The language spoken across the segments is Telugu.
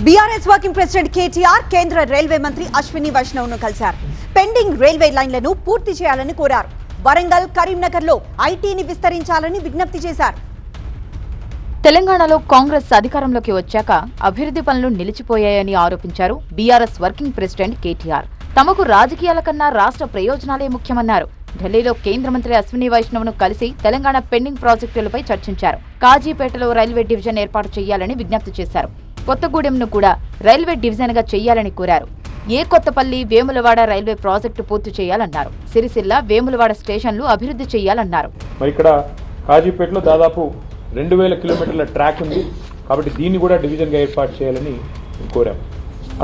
బీఆర్ఎస్ వర్కింగ్ ప్రెసిడెంట్ కేటీఆర్ కేంద్ర రైల్వే మంత్రి అశ్విని వైష్ణవ్ను కలిశారు. పెండింగ్ రైల్వే లైన్లను పూర్తి చేయాలని కోరారు. వరంగల్, కరీంనగర్లో ఐటీని విస్తరించాలని విజ్ఞప్తి చేశారు. తెలంగాణలో కాంగ్రెస్ అధికారంలోకి వచ్చాక అభివృద్ధి పనులు నిలిచిపోయాయని ఆరోపించారు బీఆర్ఎస్ వర్కింగ్ ప్రెసిడెంట్ కేటీఆర్. తమకు రాజకీయాల కన్నా రాష్ట్ర ప్రయోజనాలే ముఖ్యమన్నారు. ఢిల్లీలో కేంద్ర మంత్రి అశ్విని వైష్ణవ్ను కలిసి తెలంగాణ పెండింగ్ ప్రాజెక్టులపై చర్చించారు. కాజీపేటలో రైల్వే డివిజన్ ఏర్పాటు చేయాలని విజ్ఞప్తి చేశారు. కొత్తగూడెంను కూడా రైల్వే డివిజన్ గా చేయాలని కోరారు. కొత్తపల్లి, వేములవాడ రైల్వే ప్రాజెక్టు పూర్తి చేయాలన్నారు. సిరిసిల్ల, వేములవాడ స్టేషన్లు అభివృద్ధి చేయాలన్నారు. మరి ఇక్కడ కాజీపేటలో దాదాపు 2000 కిలోమీటర్ల ట్రాక్ ఉంది కాబట్టి దీన్ని కూడా డివిజన్ గా ఏర్పాటు చేయాలని కోరాం.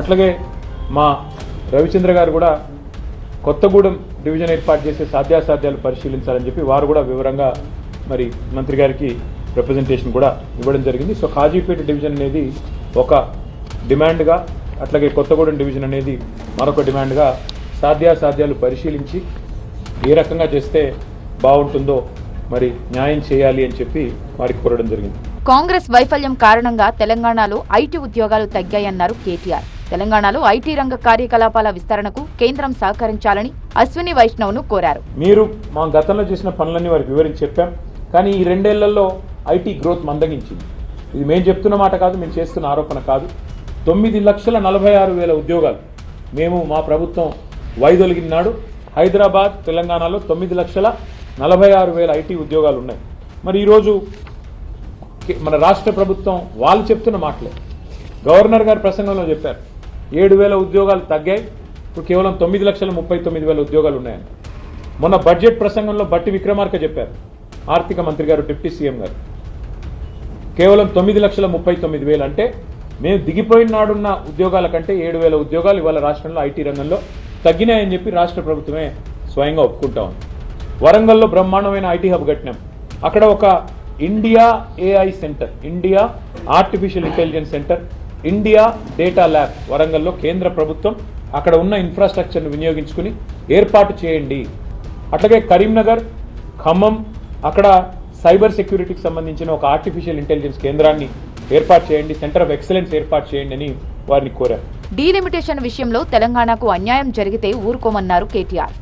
అట్లాగే మా రవిచంద్ర గారు కూడా కొత్తగూడెం డివిజన్ ఏర్పాటు చేసే సాధ్యాసాధ్యాలు పరిశీలించాలని చెప్పి వారు కూడా వివరంగా మరి మంత్రి గారికి రిప్రజెంటేషన్ కూడా ఇవ్వడం జరిగింది. సో కాజీపేట డివిజన్ అనేది ఒక డిమాండ్గా, అట్లాగే కొత్తగూడెం డివిజన్ అనేది మరొక డిమాండ్గా సాధ్యాసాధ్యాలు పరిశీలించి ఏ రకంగా చేస్తే బాగుంటుందో మరి న్యాయం చేయాలి అని చెప్పి వారికి కోరడం జరిగింది. కాంగ్రెస్ వైఫల్యం కారణంగా తెలంగాణలో ఐటీ ఉద్యోగాలు తగ్గాయన్నారు కేటీఆర్. తెలంగాణలో ఐటీ రంగ కార్యకలాపాల విస్తరణకు కేంద్రం సహకరించాలని అశ్విని వైష్ణవ్ను కోరారు. మీరు మా గతంలో చేసిన పనులన్నీ వారికి వివరించి చెప్పాం, కానీ ఈ 2 ఏళ్లలో ఐటీ గ్రోత్ మందగించింది. ఇది మేము చెప్తున్న మాట కాదు, మేము చేస్తున్న ఆరోపణ కాదు. 9,46,000 ఉద్యోగాలు మేము మా ప్రభుత్వం వైదొలిగిన నాడు హైదరాబాద్, తెలంగాణలో 9,46,000 ఐటీ ఉద్యోగాలు ఉన్నాయి. మరి ఈరోజు మన రాష్ట్ర ప్రభుత్వం వాళ్ళు చెప్తున్న మాటలే. గవర్నర్ గారు ప్రసంగంలో చెప్పారు 7,000 ఉద్యోగాలు తగ్గాయి, ఇప్పుడు కేవలం 9,39,000 ఉద్యోగాలు ఉన్నాయని. మొన్న బడ్జెట్ ప్రసంగంలో బట్టి విక్రమార్క చెప్పారు, ఆర్థిక మంత్రి గారు, డిప్యూటీ సీఎం గారు, కేవలం 9,39,000 అంటే మేము దిగిపోయిన నాడున్న ఉద్యోగాల కంటే 7,000 ఉద్యోగాలు ఇవాళ రాష్ట్రంలో ఐటీ రంగంలో తగ్గినాయని చెప్పి రాష్ట్ర ప్రభుత్వమే స్వయంగా ఒప్పుకుంటా ఉంది. వరంగల్లో బ్రహ్మాండమైన ఐటీ హబ్ కట్టినాం. అక్కడ ఒక India AI center, India artificial intelligence centre, India data lab వరంగల్లో కేంద్ర ప్రభుత్వం అక్కడ ఉన్న ఇన్ఫ్రాస్ట్రక్చర్ను వినియోగించుకుని ఏర్పాటు చేయండి. అట్లాగే కరీంనగర్, ఖమ్మం అక్కడ సైబర్ సెక్యూరిటీకి సంబంధించిన ఒక ఆర్టిఫిషియల్ ఇంటెలిజెన్స్ కేంద్రాన్ని ఏర్పాటు చేయండి, సెంటర్ ఆఫ్ ఎక్సలెన్స్ ఏర్పాటు చేయండి అని వారిని కోరారు. డీలిమిటేషన్ విషయంలో తెలంగాణకు అన్యాయం జరిగితే ఊరుకోమన్నారు కేటీఆర్.